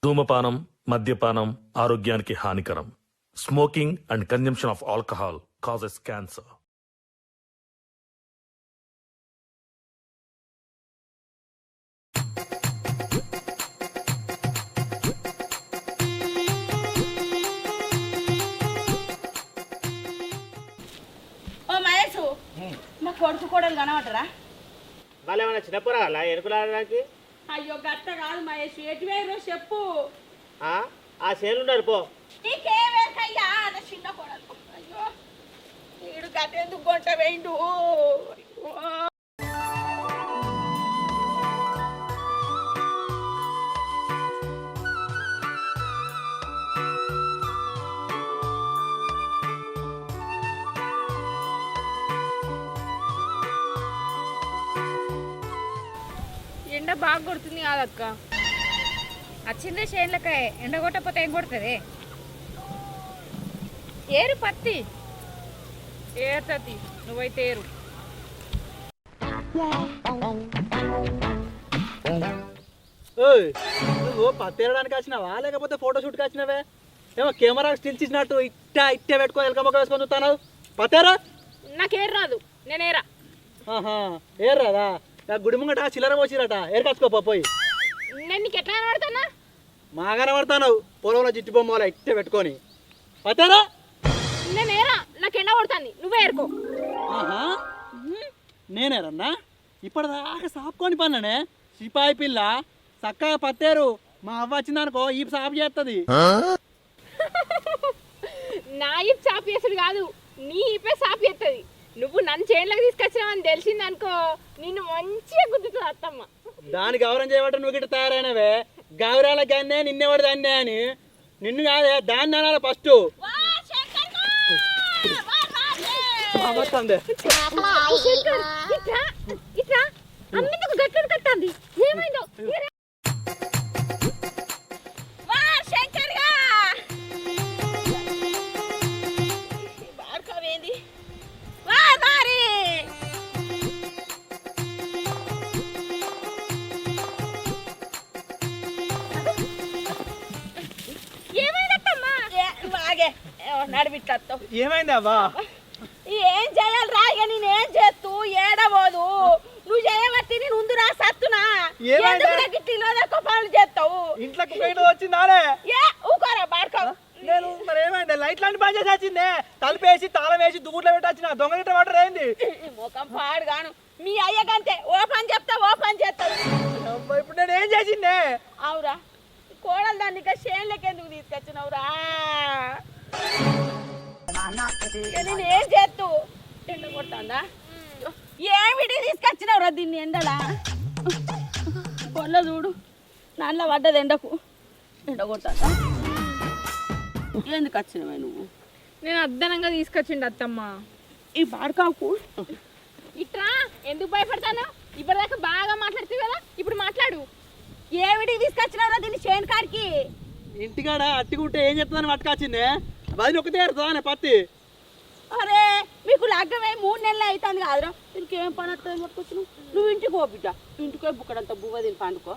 ధూమపానం, మద్యపానం ఆరోగ్యానికి హానికరం. Smoking and consumption of alcohol causes cancer. ఓ మహేష్, మా కొడుకు కోడలు కనబడరా? వాళ్ళు ఏమైనా చిన్నప్పురా అలా ఎనుకులాడడానికి? అయ్యో గట్ట కాదు మహేష్, ఎటు వేరు చెప్పు. ఆ చేనున్నారు పో. నీకేవేకయ్యా అన్న చిన్న కోడలు. అయ్యో వీడు గట్టెందుకు కొంట వేయండు. ఎండ బాగా కొడుతుంది కాదక్క. వచ్చిందే చేనులకాయ, ఎండ కొట్టకపోతే ఏం కొడుతుంది? ఏరు పత్తి ఏరుతుంది, నువ్వైతే ఏరు. నువ్వు పత్తేరడానికి వచ్చినావా లేకపోతే ఫోటోషూట్కి వచ్చినావే? ఏమో కెమెరా స్టిల్స్ ఇచ్చినట్టు ఇట్టే పెట్టుకో ఎలక మొక్క వేసుకొని చూస్తాను. పత్తేరా నాకేరు రాదు, నేనేరా. ఏరు రాదా? గుడి ముంగట చిల్లర పోసిరట, ఏరుకచ్చుకోపో పోయి. నేను నీకు ఎట్లా కనబడతానా? మాగానే పడతాను పొలంలో జిట్టు బొమ్మల ఇట్టే పెట్టుకొని. పత్తేరా నేనేరా, నాకు ఎండ కొడుతుంది, నువ్వే ఏరుకో. నేనేరన్నా ఇప్పటిదాకా సాపుకొని పన్నానే సిపాయి పిల్ల. చక్కగా పత్తేరు మా అవ్వ వచ్చిందనుకో ఈ సాపు చేస్తుంది. నా ఇప్పు సాపు చేసుడు కాదు, నీ ఇప్పే సాపు చేస్తుంది. నువ్వు నన్ను చేనులకు తీసుకొచ్చినావని తెలిసిందనుకో, నిన్ను మంచిగా గుద్దుతుంది అత్తమ్మ. దాని గౌరవం చేయబట్టి నువ్వు గిట్ట తయారైనవే. గౌరాల గన్నే నిన్నెవడు దాన్నే అని. నిన్ను కాదే దాన్ని అనాలి ఫస్ట్. ఇట్లా అన్నిందుకు గట్టు కట్టాలి. ఏమైందో నడిపిట్లతో ఏమైంది అవ్వా? ఏం చేయాలి రా? ఇక నేనేం చేస్తూ ఏడబోదు. నువ్వు చేయబట్టి నేను ఉందిరా సత్తునా. గిట్టిలో పనులు చేస్తావు. ఇంట్లోకి పెయింట్ వచ్చిందానే? ఏ ఊకోరా బాడుకో. నేను మరి ఏమైంది? లైట్లన్నీ బంద్ చేసి వచ్చిందే, తలుపేసి తాళం వేసి దువ్వుట్లో పెట్టి వచ్చిన. దొంగ గిట్ట వాటర్ అయింది. ముఖం పాడుగాను. మీ అయ్యకంతే ఓ పని చెప్తా ఓ పని చేస్తావు. ఇప్పుడు నేను ఏం చేసిందే? అవురా, కోడలు దాన్ని ఇక చేనులకి ఎందుకు తీసుకొచ్చినవురా? నేను ఏం చేస్తూ ఎండ కొడుతుందా? ఏమిటి తీసుకొచ్చినవురా దీన్ని ఎండలా? కొల్ల చూడు నల్ల పడ్డది ఎండకు. ఎండ కొడుతుందా? ఎందుకు వచ్చినవే నువ్వు? నేను అద్దనంగా తీసుకొచ్చిండు అత్తమ్మ. ఈ బాడకాకు ఇట్రా, ఎందుకు భయపడతాను? ఇప్పటిదాకా బాగా మాట్లాడుతుంది కదా, ఇప్పుడు మాట్లాడు. ఏమిటి తీసుకొచ్చినవరా దీన్ని చేను కాడికి? ఇంటికాడ అట్టికుంటే ఏం చెప్తాను పట్టుకొచ్చిందే. వదిలి ఒకటే ఏరుతుందా పత్తి? అరే మీకు లగ్గమే 3 నెలలు అవుతుంది కాదురా, దీనికి ఏం పని వస్తుంది పట్టుకొచ్చు? నువ్వు ఇంటికి పో బిడ్డ, ఇంటికి బుక్కడంతా బువ్వ తిని పండుకో.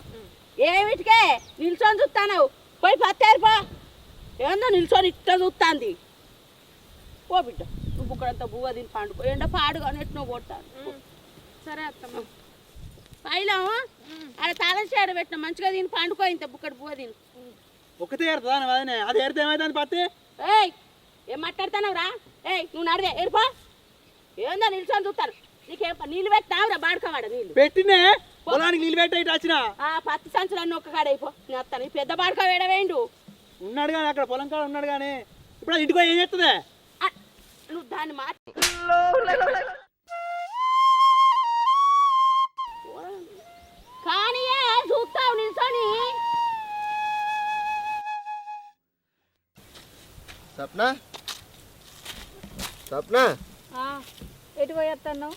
ఏమిటికే నిల్చొని చూస్తాను? పోయి పత్తారు పో. ఏందో నిల్చొని ఇట్లా చూస్తుంది? పో బిడ్డ, నువ్వు బుక్కడంతా బువ్వ తిని పండుకో. ఎండ పాడుగా నెట్నో కొడతాను. సరే అత్తమ్మ. పైలా అలా తాళం చేయడం పెట్టిన మంచిగా తిని పండుకో. ఇంత బుక్కడు బువ్వ తిని ఒకటే ఏరుతుందా వదినే? అది ఏరితే ఏమైందని పత్తి? ఏయ్ ఏం మాట్లాడుతున్నావు రా? ఏయ్ నువ్వు నడివే ఏరుపా. ఏందో నిల్చొని చూస్తాను. నీకేం నీళ్ళు పెట్టినావురా? బాడుకోవాడ నీళ్ళు పెట్టినే పొలానికి నీళ్ళు పెట్టే ఇటు వచ్చిన. పత్తి సంచులన్నీ ఒక్క కాడ అయిపో. నేను వస్తాను. ఈ పెద్ద బాడుకో వేడవేయండు. ఉన్నాడు కానీ అక్కడ పొలం కాడ ఉన్నాడు కానీ. ఇప్పుడు అది ఇంటికి ఏం చేస్తుందే? నువ్వు దాన్ని కానీ చూస్తావు నిల్చొని. సప్న సప్న ఎటు పోయేస్తాను?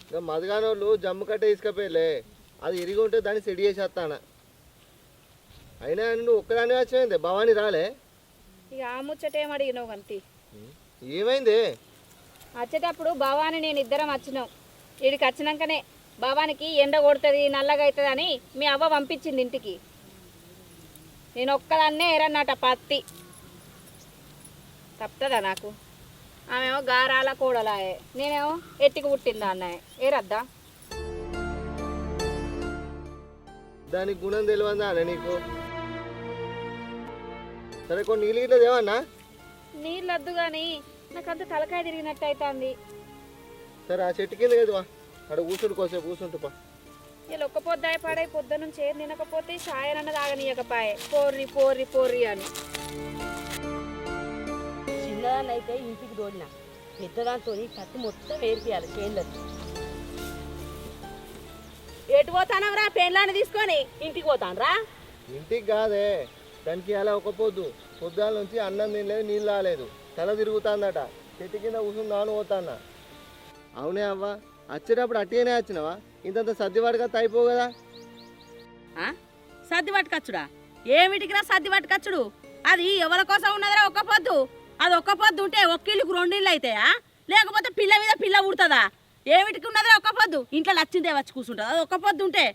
ఇంకా మధుగానోళ్ళు జమ్ము కట్ట తీసుకపోయలే, అది ఇరిగి ఉంటే దాన్ని సెడి చేసేస్తాను. అయినా నువ్వు ఒక్కదాన్ని వచ్చింది, భవానీ రాలే? ఇక ఆ ముచ్చట ఏం అడిగినావు కంతి? ఏమైంది? వచ్చేటప్పుడు భవాని నేను ఇద్దరం వచ్చినాం. వీడికి వచ్చినాకనే భవానికి ఎండ కొడుతుంది నల్లగా అవుతుంది అని మీ అవ్వ పంపించింది ఇంటికి. నేను ఒక్కదాన్నే ఏరన్నట పత్తి తప్పుతుందా నాకు ఆమెమో గారాల కూడలాయే నేనేమో ఎట్టికి పుట్టిందా అన్నాయే ఏరద్దా దానికి గుణం తెలియదా అన్న నీకు? సరే కొన్ని నీళ్ళు గిట్ల దేవన్నా. నీళ్ళొద్దు కానీ నాకంత తలకాయ తిరిగినట్టు అవుతుంది. సరే ఆ చెట్టు కింద కదా అక్కడ కూర్చుంటు కోసేపు కూర్చుంటుపా. వీళ్ళు ఒక్క పొద్దాయి పాడై పొద్దు నుంచి ఏం తినకపోతే సాయనన్న తాగనీయకపాయే పోర్రి పోర్రి పోర్రి అని. చిన్నదాన్ని అయితే ఇంటికి తోడిన పెద్దదాంతో కత్తి మొత్తం వేరిపియాలి చేన్లకు. ఎటు పోతానవరా పెళ్ళాన్ని తీసుకొని ఇంటికి పోతానరా? ఇంటికి కాదే, దానికి అలా ఒక పొద్దుల నుంచి అన్నం తినలేదు, నీళ్ళు రాలేదు, తల తిరుగుతుందట. చెట్టు కింద కూర్చుందాను పోతాన్నా. అవునే అవ్వ, వచ్చేటప్పుడు అట్టిగానే వచ్చినావా? ఇంతంత సర్దివాడుగా అయిపో కదా. సర్ది పట్టుకచ్చుడా? ఏమిటికిరా సర్ది పట్టుకచ్చుడు? అది ఎవరి కోసం ఉన్నదిరా ఒక్క పొద్దు? అది ఒక్క పొద్దు ఉంటే ఒక్కిళ్ళకి 2 ఇళ్ళు అవుతాయా? లేకపోతే పిల్ల మీద పిల్ల పుడుతుందా? ఏమిటికి ఉన్నదిరా ఒక్క పొద్దు? ఇంట్లో లచ్చిందే వచ్చి కూర్చుంటుంది అది ఒక్క పొద్దు ఉంటే.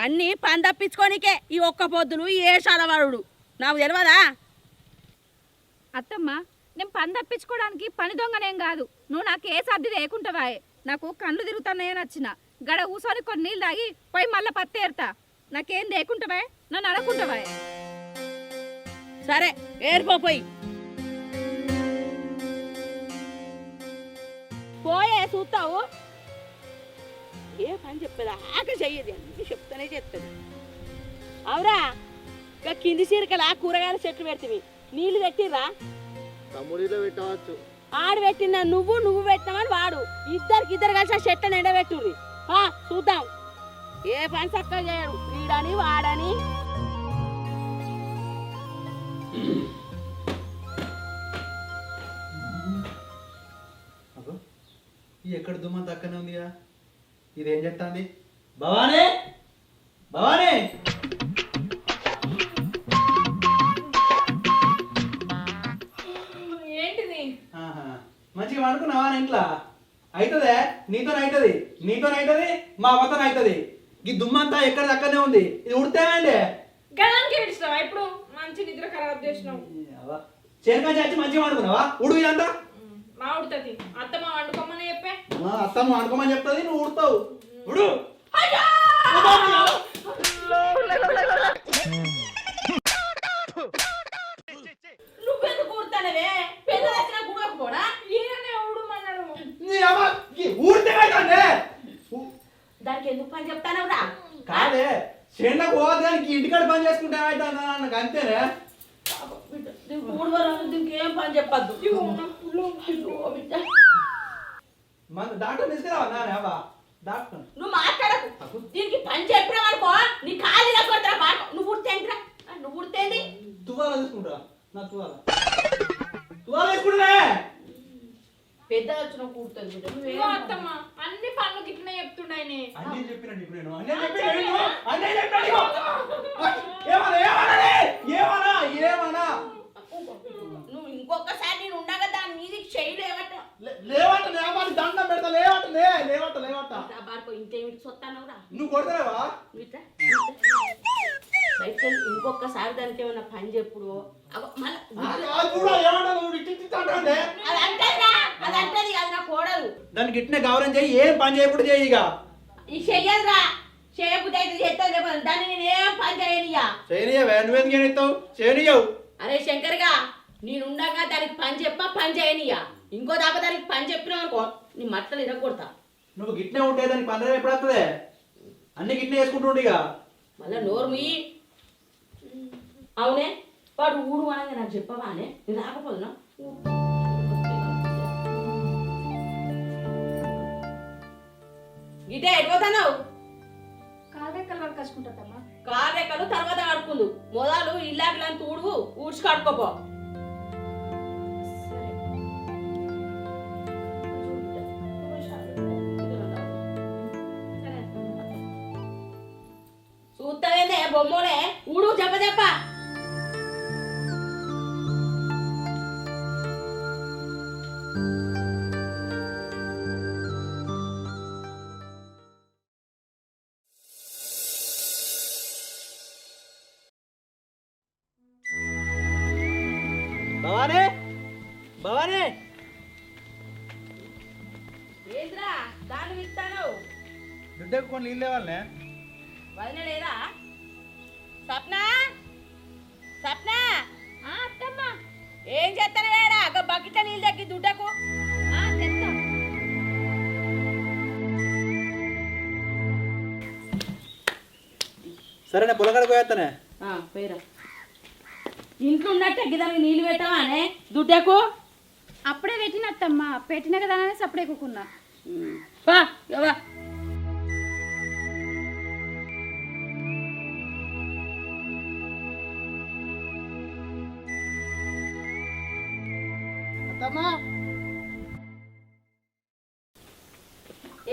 అన్నీ పని తప్పించుకోనికే ఈ ఒక్క పొద్దులు ఈ ఏషాల వాడు. నాకు తెలియదా? అత్తమ్మ నేను పని తప్పించుకోవడానికి పని దొంగనేం కాదు. నువ్వు నాకు ఏ సర్ది లేకుంటావా? నాకు కళ్ళు తిరుగుతున్నాయని వచ్చిన గడ కూసోని కొన్ని నీళ్ళు తాగి పోయి మళ్ళీ పత్తి ఏరుతా. నాకేం లేకుంటావా? నన్ను అడగకుంటావా? సరే ఏరిపోయి పోయే చూస్తావు. ఏ పని చెప్పేది ఆక చెయ్యదు, అన్ని చెప్తానే చేస్తుంది. అవురా ఇక కింది సీరకలా కూరగాయల చెట్లు పెడితే నీళ్ళు పెట్టిర్రా? తమ్ముడిలో పెట్టవచ్చు. ఆడు పెట్టిన నువ్వు పెట్టినామని వాడు ఇద్దరు కలిసి ఆ చెట్లను ఎండబెట్టుర్రి. చూద్దాం ఏ పని చక్కగా చేయడు వీడని వాడని. ఎక్కడ దుమ్మంత అక్కనే ఉందిగా, ఇదేం చెప్తాంది? భవానీ భవానీ ఏంటిది? మంచిగా వండుకున్నావా ఇంట్లో? అవుతుందే, నీతోనైతుంది మా అవ్వతోనే అవుతుంది. ఈ దుమ్మంతా ఎక్కడ అక్కడనే ఉంది, ఇది ఉడితేనండి. గదానికి ఏడిచినావా? ఇప్పుడు మంచి నిద్ర ఖరాబ్ చేసినావు. చేరుకా చేసి మంచిగా వండుకున్నావా? ఉడుగు ఇదంతా మా ఉడుతుంది. అత్తమ్మ వండుకోమని చెప్పే. అత్తమ్మ వండుకోమని చెప్తుంది, నువ్వు ఉడతావు. ఉడు నువ్వెందుకు కూర్తానవే? పెద్ద వచ్చిన కూడకపోడా? ఈయననే ఉడుమన్నాడు. ఊడితే దానికి ఎందుకు పని చెప్తానవురా? కాదే చేనులకు పోవడానికి ఇంటికాడ పని చేసుకుంటే ఏమైతే నాకు అంతేనే. దీనికి ఏం పని చెప్పద్దు. డాక్టర్ తీసుకురావా నావా? డాక్టర్ నువ్వు మాట్లాడకు. దీనికి పని చెప్పినావు అనుకో నీ కాలు కొడతారా మాట. నువ్వు ఉడితేంటిరా? నువ్వు ఉడితేంది? తువాలా తీసుకుంటా, నా తువాలా తీసుకుంటా. పెద్దగా వచ్చిన కూడుతుంది. ఇదిగో అత్తమ్మ అన్ని పనులు గిట్లనే చెప్తుండయనే. అన్నీ చెప్పినా నీకు నేను, అన్నీ చెప్పినా ఏమన్నా నువ్వు ఇంకొకసారి నేను ఉండగా దాని మీదకి చేయలేవట. లేవట దండం పెడతా. లేవట బాడుకో ఇంకేమిటి సొత్తానవురా? నువ్వు కొడతావా? ఇంకొకసారి దానికి ఏమైనా పని చెప్పుడు అదంటది అది నా కోడలు. దానికి ఇట్నే గౌరవం చేయి, ఏం పని చేయకుండా చేయి. ఇక ఈ చెయ్యదురా, చేయబుద్ధి అయితే చేస్తుంది. దాన్ని నేను ఏం పని చేయనియా. చేయనియవే, నువ్వెందుకు చేయనిస్తావు? చేయనియవు. అరే శంకర్గా నేనుండగా దానికి పని చేయనియా. ఇంకో దాకా దానికి పని చెప్పినావు అనుకో నీ మట్టలు ఇరగొడతా. నువ్వు గిట్నే ఉంటే దానికి పని ఎప్పుడు వస్తుంది? అన్ని గిట్నే వేసుకుంటుండే. ఇక మళ్ళా నోరు ముయ్యి. అవునే వాడు ఊడు అనగా నాకు చెప్పవా అనే నేను రాకపోదునా? గిటే ఎడిపోతావు? కాదెక్కల వరకు కసుకుంటుందమ్మా. కారెక్కలు తర్వాత కడుకుందు. మొదలు ఇల్లాకలంత ఊడ్చి కడుకోపో. చూస్తావేందే బొమ్మనే ఊడు చెప్ప భవానే భవానే ఏంద్రా దాన్ని విత్తాను దుడ్డకు కొన్ని నీళ్ళు లేవాలనే వదిన లేదా సప్న సప్న అత్తమ్మ ఏం చేస్తాను వేడా బకెట్ నీళ్ళు తగ్గి దుడ్డకు తెస్తా. సరే నేను పొలం కాడికి పోయేస్తానే పోయిరా ఇంట్లో ఉన్నట్టే గిదానికి నీళ్ళు పెట్టావానే దుడ్డకు అప్పుడే పెట్టిన అత్తమ్మ పెట్టిన కదా అని సప్పుడే ఎక్కుకున్నా. పా ఇవ్వ. అత్తమ్మా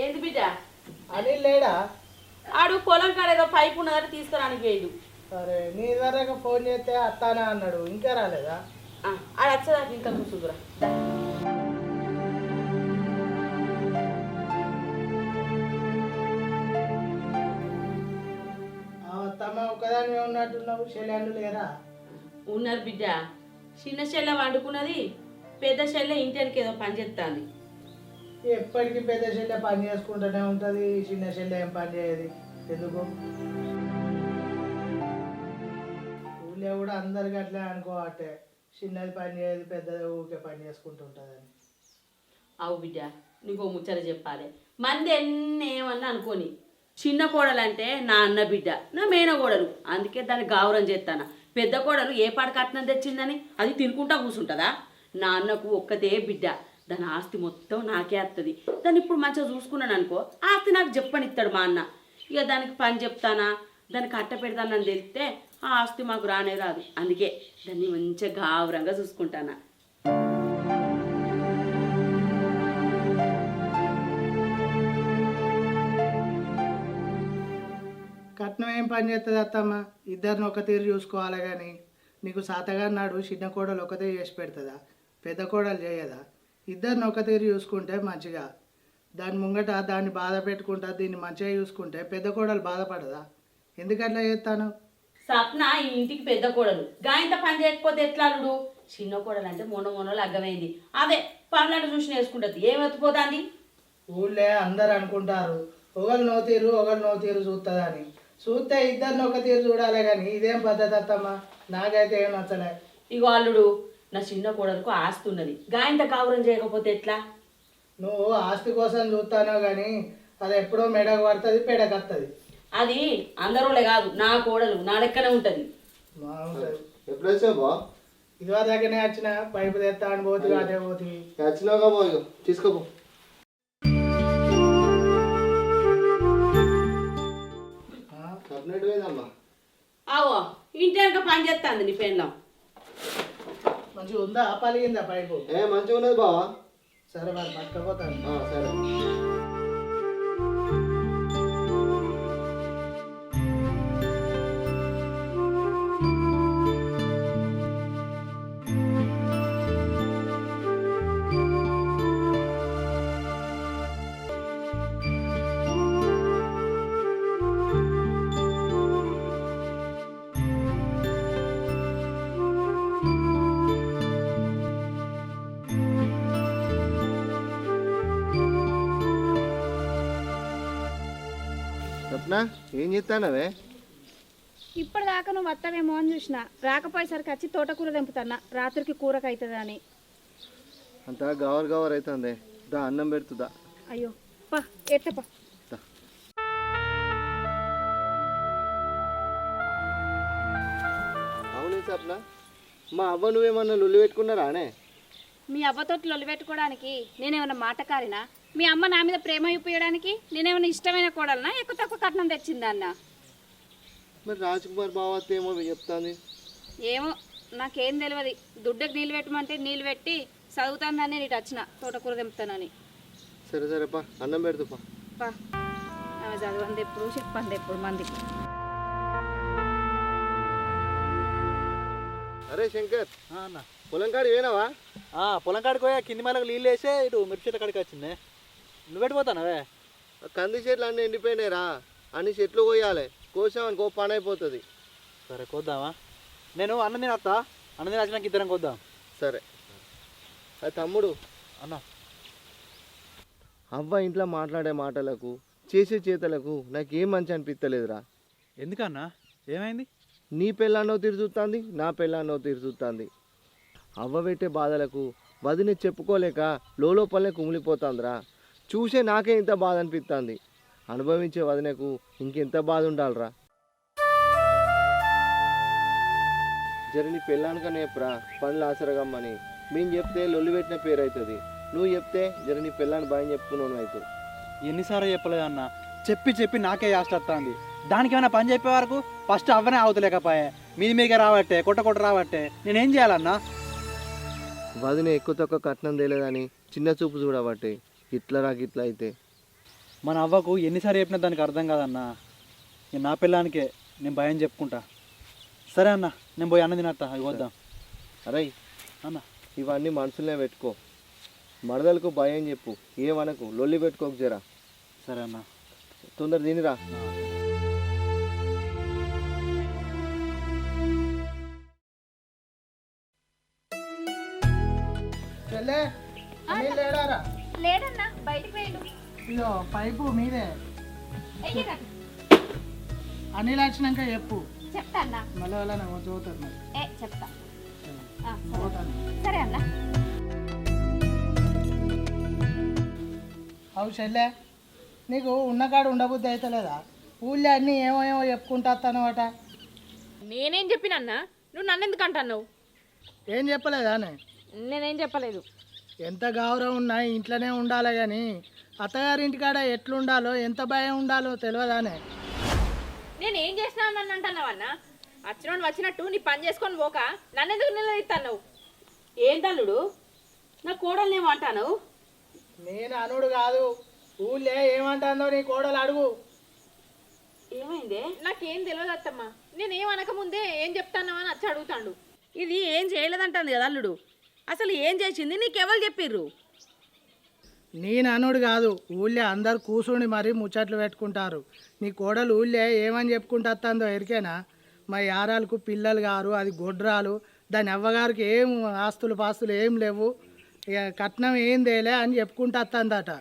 ఏంది బిడ్డ అనిల్ లేడా? ఆడు పొలం కాడ ఏదో పైపు ఉన్నదంటే తీసుకురానికి పోయిండు సరే నీ ద్వారా ఫోన్ చేస్తే అత్తానా అన్నాడు, ఇంకా రాలేదా? ఆడ వచ్చేదాకా ఇంకా కూర్చుందిరా అత్తమ్మ ఒకదాని ఉన్నట్టున్నావు, శల్యాలు లేరా? ఉన్నారు బిడ్డ చిన్న చెల్లె వండుకున్నది పెద్ద చెల్లె ఇంటికి ఏదో పని చేస్తాంది ఎప్పటికీ పెద్ద చెల్లె పని చేసుకుంటూనే ఉంటుంది, చిన్న చెల్లె ఏం పని చేయదు ఎందుకు? ఊళ్ళో కూడా అందరికి అట్లే అనుకోవట్టే, చిన్నది పని చేయదు పెద్దది ఊరికే పని చేసుకుంటూ ఉంటుందని. అవు బిడ్డ నీకో ముచ్చట చెప్పాలి మంది ఎన్నేమన్నా అనుకోని చిన్న కోడలంటే నా అన్న బిడ్డ నా మేన కోడలు అందుకే దాన్ని గౌరవం చేస్తాను. పెద్ద కోడలు ఏ పాడ కట్నం తెచ్చిందని అది తినుకుంటా కూర్చుంటుందా? నా అన్నకు ఒక్కతే బిడ్డ, దాని ఆస్తి మొత్తం నాకే వస్తుంది. దాన్ని ఇప్పుడు మంచిగా చూసుకున్నాను అనుకో ఆస్తి నాకు చెప్పనిస్తాడు మా అన్న. ఇక దానికి పని చెప్తానా దానికి అట్ట పెడతానని తెలిస్తే ఆ ఆస్తి మాకు రానే రాదు. అందుకే దాన్ని మంచిగా గౌరవంగా చూసుకుంటానా. కట్నం ఏం పని చేస్తుంది అత్తమ్మ? ఇద్దరిని ఒక తీరు చూసుకోవాలి కానీ నీకు సాతగా నాడు చిన్న కోడలు ఒకతే చేసి పెడుతుందా, పెద్ద కోడలు చేయదా? ఇద్దరిని ఒక తీరు చూసుకుంటే మంచిగా, దాని ముంగట దాన్ని బాధ పెట్టుకుంటా దీన్ని మంచిగా చూసుకుంటే పెద్ద కోడలు బాధపడదా? ఎందుకట్లా చేస్తాను? సప్న ఈ ఇంటికి పెద్ద కోడలు గాయంత పని చేయకపోతే ఎట్లా అల్లుడు? చిన్న కోడలు అంటే మొన్నలు అగ్గమైంది, అదే పనులను చూసి నేర్చుకుంటుంది. ఏం ఎత్తిపోతుంది? ఊళ్ళే అందరు అనుకుంటారు ఒకరు నో తీరు ఒకరు నో తీరు చూస్తుందని. చూస్తే ఇద్దరిని ఒక తీరు చూడాలి కానీ ఇదేం పద్ధతి అత్తమ్మ? నాకైతే ఏం నచ్చలే. ఇగో అల్లుడు నా చిన్న కోడలకు ఆస్తి ఉన్నది, గాయంత కాపురం చేయకపోతే ఎట్లా? నువ్వు ఆస్తి కోసం చూస్తానో కానీ అది ఎప్పుడో మెడకు పడుతుంది పెడకత్తది. అది అందరూలే కాదు నా కోడలు నా లెక్కనే ఉంటుంది. ఎప్పుడు వచ్చావు బా? ఇదివర దగ్గరనే వచ్చిన పైపు తెస్తా అని పోతుంది అదే పోతుంది. వచ్చినావుగా బా, తీసుకోపో. ఆవో ఇంటి వెనక పని చేస్తాంది నీ పెళ్ళం. మంచిగా ఉందా పలిగిందా పైపు? మంచిగా ఉన్నది బావా. సరే మరి పట్టుకపోతాను. సరే. సప్న ఏం చేస్తానవే? ఇప్పటిదాకా నువ్వు వస్తావేమో అని చూసిన, రాకపోయేసరికి వచ్చి తోటకూర తెంపుతున్నా, రాత్రికి కూరకు అవుతుందని. అంతా గవర్ గవర్ అవుతుంది, దా అన్నం పెడుతుందా? అయ్యో పా ఎట్టపా. అవును సప్న, మా అవ్వ నువ్వేమన్నా లొల్లి పెట్టుకున్నారా అనే? మీ అవ్వతోటి లొల్లి పెట్టుకోవడానికి నేనేమన్నా మాటకారినా? మీ అమ్మ నా మీద ప్రేమ చూపించడానికి నేనేమన్నా ఇష్టమైన కోడలనా ఎక్కువ తక్కువ కట్నం తెచ్చిందా అన్న? మరి రాజ్ కుమార్ బావత్ ఏమో చెప్తాంది. ఏమో నాకేం తెలియదు. దుడ్డకు నీళ్ళు పెట్టమంటే నీళ్ళు పెట్టి చదువుతానని నీటి వచ్చిన తోటకూర తెంపుతానని. సరే సరేపా అన్నం పెడుతుపా. పా ఆమె చదవంది ఎప్పుడు చెప్పండి ఎప్పుడు మందికి. అరే శంకర్, పొలం కాడికి పోయినావా? పొలం కాడికి పోయా కింది మళ్ళీ నీళ్ళు వేసే ఇటు మిర్చి చెట్ల కాడికి వచ్చింది. నువ్వు పెట్టిపోతానవే? కంది చెట్లు అన్నీ ఎండిపోయినాయిరా, అన్ని చెట్లు కోయాలి, కోసామనుకో పని అయిపోతుంది. సరే కోద్దామా? నేను అన్నం తినత్తా, అన్నం తిని వచ్చినాక ఇద్దరం కోద్దాం. సరే అది తమ్ముడు అన్న అవ్వ ఇంట్లో మాట్లాడే మాటలకు చేసే చేతలకు నాకేం మంచి అనిపిస్తలేదురా. ఎందుకన్నా ఏమైంది? నీ పెళ్ళాన్నో తీరుచుతుంది, నా పెళ్ళాన్నో తీరుచుతుంది. అవ్వ పెట్టే బాధలకు వదిని చెప్పుకోలేక లోపలనే కుమిలిపోతుందిరా. చూసే నాకే ఇంత బాధ అనిపిస్తుంది, అనుభవించే వదినకు ఇంకెంత బాధ ఉండాలిరా. జర నీ పెళ్ళానికనే చెప్పురా పనులు ఆసరగమ్మని. మేము చెప్తే లొల్లి పెట్టిన పేరు అవుతుంది, నువ్వు చెప్తే జర నీ పెళ్ళాన్ని భయం చెప్పుకున్నాను అవుతుంది. ఎన్నిసార్లు చెప్పలేదు అన్న, చెప్పి చెప్పి నాకే యాస్ట్ వస్తుంది. దానికి ఏమైనా పని చెప్పే వరకు ఫస్ట్ అవ్వనే అవుతలేకపోయా, మీది మీకే రావట్టే కొట్ట రావట్టే. నేనేం చేయాలన్నా? వదిన ఎక్కువ తక్కువ కట్నం తేలేదని చిన్న చూపు చూడబట్టే ఇట్లా గిట్లా అయితే. మన అవ్వకు ఎన్నిసార్లు చెప్పినా దానికి అర్థం కాదన్నా. నేను నా పిల్లానికే నేను భయం చెప్పుకుంటా. సరే అన్న, నేను పోయి అన్న తినత్తా, అవి వద్దాం. అరే అన్న ఇవన్నీ మనసులోనే పెట్టుకో, మరదలకు భయం చెప్పు, ఏమనకు, లొల్లి పెట్టుకోకు జరా. సరే అన్న. తొందర తినిరా. లేడన్నా బయటికి పోయిండు. ఇదో పైపు మీదే ఎయ్యరా. అనిల్ వచ్చినాక చెప్పు, చెప్తా అన్న. మళ్ళీ వాళ్ళ చదువుతారు మరి. చెప్తా. పోతాను. సరే అన్న. అవు చెల్లె, నీకు ఉన్నకాడు ఉండబుద్ధి అవుతలేదా? ఊళ్ళో అన్నీ ఏమో ఏమో చెప్పుకుంటా అనమాట. నేనేం చెప్పినన్నా? నువ్వు నన్ను ఎందుకు అంటున్నావు? ఏం చెప్పలేదా? నేనేం చెప్పలేదు. ఎంత గౌరవం ఉన్నా ఇంట్లోనే ఉండాలి కానీ అత్తగారింటికాడ ఎట్లుండాలో ఎంత భయం ఉండాలో తెలియదానే. నేనేం చేసినా నన్ను అంటున్నావన్నా? వచ్చినోడు వచ్చినట్టు నీ పని చేసుకొని పోక నన్ను ఎందుకు నిలదీస్తావు? ఏంటల్లుడు నా కోడల్ని ఏమంటాను? నేను అనుడు కాదు, ఊళ్ళే ఏమంటుందో నీ కోడలు అడుగు. ఏమైందే? నాకేం తెలియదు అత్తమ్మ. నేనేం అనక ముందే ఏం చెప్తాను అని వచ్చి అడుగుతాడు. ఇది ఏం చేయలేదంటుంది కదా అల్లుడు. అసలు ఏం చేసింది నీకెవరు చెప్పిర్రు? నేను అనుడు కాదు, ఊళ్ళే అందరు కూర్చుని మరీ ముచ్చట్లు పెట్టుకుంటారు. నీ కోడలు ఊళ్ళే ఏమని చెప్పుకుంటుందో ఎరికేనా? మా యారాలకు పిల్లలు గారు, అది గొడ్రాలు, దాని అవ్వగారికి ఏం ఆస్తులు పాస్తులు ఏం లేవు, ఇక కట్నం ఏం తేలే అని చెప్పుకుంటుందట.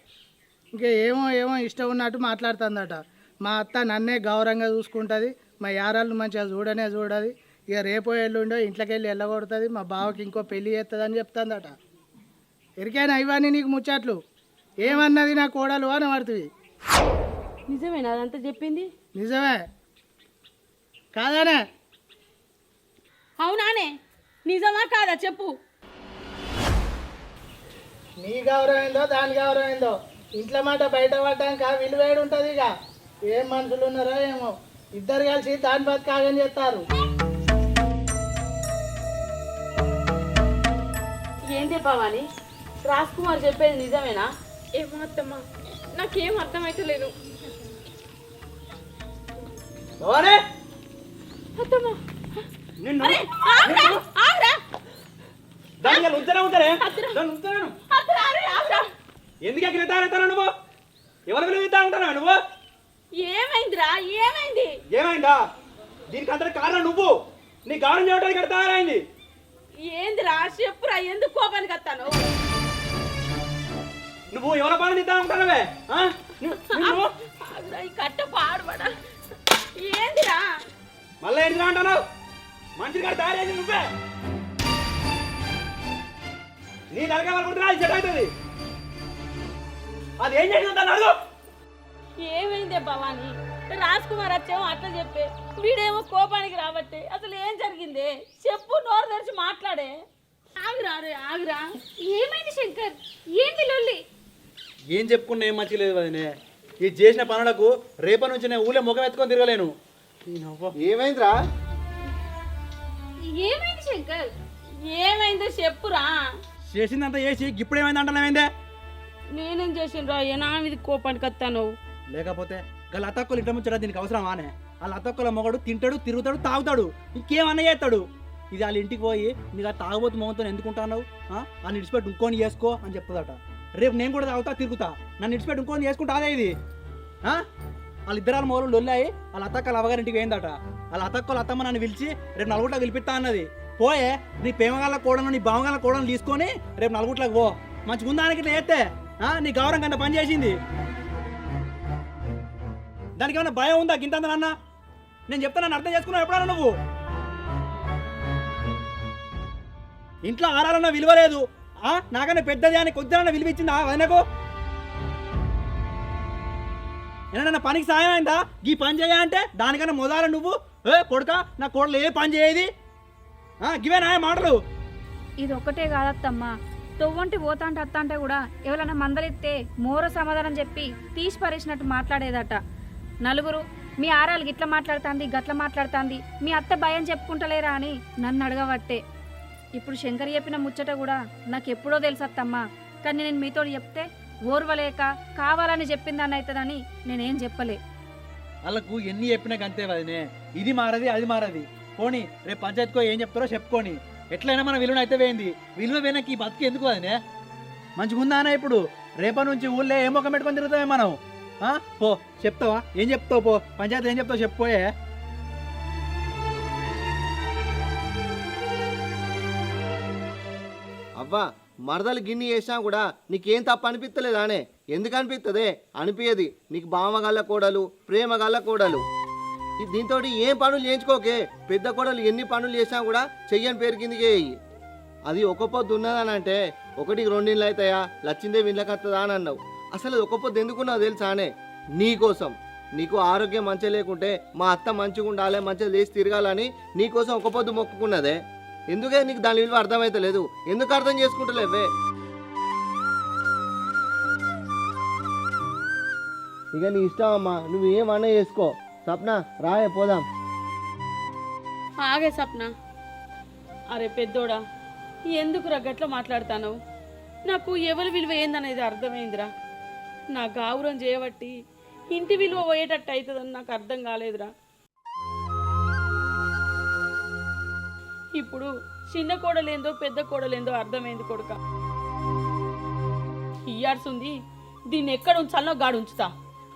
ఇంకా ఏమో ఏమో ఇష్టం ఉన్నట్టు మాట్లాడుతుందట. మా అత్త నన్నే గౌరవంగా చూసుకుంటుంది, మా యారాలను మంచిగా చూడనే చూడది, ఇక రేపో ఎల్లుండో ఇంట్లోకి వెళ్ళి వెళ్ళగొడుతుంది, మా బావకి ఇంకో పెళ్ళి చేస్తుందని చెప్తుందట. ఎరికైనా ఇవన్నీ నీకు ముచ్చట్లు? ఏమన్నది నా కోడలు అని పడుతుంది. నిజమేనా అదంతా చెప్పింది? నిజమే కాదానే? అవునానే, నిజమా కాదా చెప్పు. నీ గౌరవం ఏందో దాని గౌరవం ఏందో ఇంట్లో మాట బయట పడ్డాక విలువేడు ఉంటుంది. ఇక ఏం మనుషులు ఉన్నారో ఏమో, ఇద్దరు కలిసి దాని బతికాగని చేస్తారు. ఏంటి భవాని, రాజ్ కుమార్ చెప్పేది నిజమేనా? ఏమో అత్తమ్మ, నాకేం అర్థమైతలేదు. అత్తమ్మ నిన్ను అరే, ఆగురా, ఆగురా. దాన్ని ఉంచనే ఉంటానే అత్తరా, అరే, ఆగురా. ఎందుకు ఎక్కడ నువ్వు? ఎవరు విలువిస్తా ఉంటానా నువ్వు? ఏమైందిరా? ఏమైంది? ఏమైందా? దీనికి అంతటి కారణం నువ్వు. నీ గౌరవం చేయడానికి ఇక్కడ తయారైంది. ఏందిరా చెప్పురా, ఎందుకు కోపానికి వస్తాను? నువ్వు ఎవరి పని ఇద్దా ఉంటానవే? ఆగురా, ఈ కట్ట పాడుబడా. ఏందిరా? మళ్ళీ ఏంటిరా అంటున్నావు? మంచిది కాదు తయారైంది నువ్వే. నీ తలకాయ వాళ్ళకుంటున్నా అది సెట్ అవుతుంది. అది ఏం చేసింది అడుగు. ఏమైందే భవాని? రాజ్ కుమార్ వచ్చేమో అట్లా చెప్పే, వీడేమో కోపానికి రాబట్టే. అసలు ఏం జరిగిందే చెప్పు, నోరు తెరిచి మాట్లాడే. ఆగురా, అరే ఆగురా. ఏమైంది శంకర్? ఏంది లొల్లి? ఏం చెప్పుకున్నా ఏం మంచిగా లేదు వదినే. ఈ చేసిన పనులకు రేపటి నుంచి నేను ఊళ్ళో ముఖం ఎత్తుకొని తిరగలేను. ఏమైందిరా? ఏమైంది శంకర్? ఏమైందో చెప్పురా. చేసిందంతా చేసి ఇప్పుడు ఏమైంది అంటున్నావేందే? నేనేం చేసిండ్రా? నా మీద కోపానికి వస్తాను. లేకపోతే గల అతక్కులు ఇంట ముచ్చట దీనికి అవసరమా అనే? వాళ్ళ అతక్కుల మొగడు తింటాడు, తిరుగుతాడు, తాగుతాడు, ఇంకేమన్నా చేస్తాడు. ఇది వాళ్ళ ఇంటికి పోయి నీకు ఆ తాగుబోతు మొగంతో ఎందుకుంటున్నావు, అని ఇడిచిపెట్టి ఇంకోని చేసుకో అని చెప్తుందట. రేపు నేను కూడా తాగుతా తిరుగుతా, నన్ను ఇడిచిపెట్టి ఇంకోని చేసుకుంటా అదే ఇది. వాళ్ళిద్దరాల మొగలు లొల్లాయి వాళ్ళ అతక్కలు అవ్వగారింటికి పోయిందట. వాళ్ళ అతక్కలు అత్తమ్మ నన్ను పిలిచి రేపు నలుగుట పిలిపిస్తా అన్నది. పోయే నీ ప్రేమగాల కోడను నీ బావగాల కోడను తీసుకొని రేపు నలుగుట్లకు పో మంచిగా ఉందానికి ఇట్లా చేస్తే నీ గౌరవం కన్నా పని చేసింది దానికి ఏమైనా భయం ఉందా గింత అన్న నేను చెప్తా నన్ను అర్థం చేసుకున్నావు ఎప్పుడన్నా నువ్వు ఇంట్లో ఆరాలన్నా విలువ లేదు నాకన్నా పెద్దది అని కొద్దిగా విలువ ఇచ్చిందా వదినకు ఏమన్నా పనికి సాయం అయిందా ఈ పని చేయ అంటే దానికన్నా మొదల నువ్వు కొడుక నా కోడలు ఏ పని చేయది గివేనా మాటలు ఇది ఒక్కటే కాదత్తమ్మా తొవ్వంటి పోతాంటే అత్తంటే కూడా ఎవరైనా మందలిస్తే మోర సమాధానం చెప్పి తీసి పరేసినట్టు మాట్లాడేదట నలుగురు మీ ఆరాలు గిట్ల మాట్లాడుతుంది గట్ల మాట్లాడుతుంది మీ అత్త భయం చెప్పుకుంటలేరా అని నన్ను అడగబట్టే ఇప్పుడు శంకర్ చెప్పిన ముచ్చట కూడా నాకు ఎప్పుడో తెలుసత్తమ్మా కానీ నేను మీతో చెప్తే ఓర్వలేక కావాలని చెప్పిందని అవుతుందని నేనేం చెప్పలే వాళ్ళకు ఎన్ని చెప్పినా అంతే వదినే ఇది మారది అది మారది పోనీ రేపు పంచాయతీకో ఏం చెప్తారో చెప్పుకొని ఎట్లయినా మన విలువను అయితే పోయింది విలువ పోయినాక ఈ బతుకు ఎందుకు వదినే మంచిగా ఉందా అన్న ఇప్పుడు రేపటి నుంచి ఊళ్ళో ఏం ముఖం పెట్టుకొని తిరుగుతామే మనం పో చెప్తావా ఏం చెప్తావు పో పంచాయతీ ఏం చెప్తావు చెప్పోయే అవ్వా మరదలు గిన్ని చేసినా కూడా నీకేం తప్పు అనిపిస్తలేదానే ఎందుకు అనిపిస్తుంది అనిపించదు నీకు బావగల్ల కోడలు ప్రేమగల్ల కోడలు దీంతో ఏం పనులు చేయించుకోకే పెద్ద కోడలు ఎన్ని పనులు చేసినా కూడా చెయ్యని పేరు కిందికి వేయి అది ఒక పొద్దు ఉన్నదని అంటే ఒకటికి రెండిళ్ళు అవుతాయా లచ్చిందే వీళ్ళకి వస్తుందా అని అన్నావు అసలు ఒక పొద్దు ఎందుకున్నావు తెలుసానే నీకోసం నీకు ఆరోగ్యం మంచిగా లేకుంటే మా అత్త మంచిగా ఉండాలి మంచిగా లేచి తిరగాలని నీకోసం ఒక పొద్దు మొక్కుకున్నదే ఎందుకే నీకు దాని విలువ అర్థమైతలేదు ఎందుకు అర్థం చేసుకుంటలేవే ఇక నీ ఇష్టం అమ్మా నువ్వు ఏమన్నా చేసుకో సప్న రాయే పోదాం ఆగే సప్న అరే పెద్దోడా ఎందుకురా గట్ల మాట్లాడతాను నాకు ఎవరి విలువ ఏందనేది అర్థమైందిరా నా గౌరవం చేయబట్టి ఇంటి విలువ పోయేటట్టు అవుతుందని నాకు అర్థం కాలేదురా ఇప్పుడు చిన్న కోడలేందో పెద్ద కోడలేందో అర్థమైంది కొడుక ఇయ్యాల్సింది దీన్ని ఎక్కడ ఉంచాలనో గాడు ఉంచుతా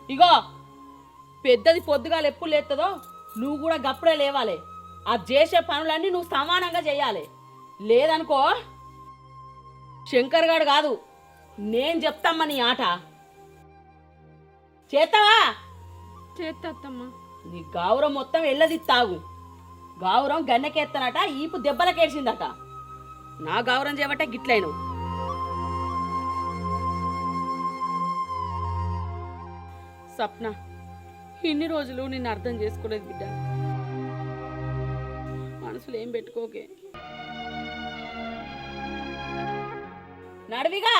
ఇగో పెద్దది పొద్దుగాలు ఎప్పుడు లేస్తుందో నువ్వు కూడా గప్పుడే లేవాలి అది చేసే పనులన్నీ నువ్వు సమానంగా చేయాలి లేదనుకో శంకర్ గారు కాదు నేను చెప్తామ్మా నీ ఆట చేస్తావా చేత్తమ్మా నీ గౌరవం మొత్తం వెళ్ళది తాగు గౌరవం గన్నెకెత్తనట ఈపు దెబ్బలకేసిందట నా గౌరవం చేయబట్టే గిట్లైన సప్న ఇన్ని రోజులు నిన్ను అర్థం చేసుకోలేదు బిడ్డ మనసులో ఏం పెట్టుకోకే నడివిగా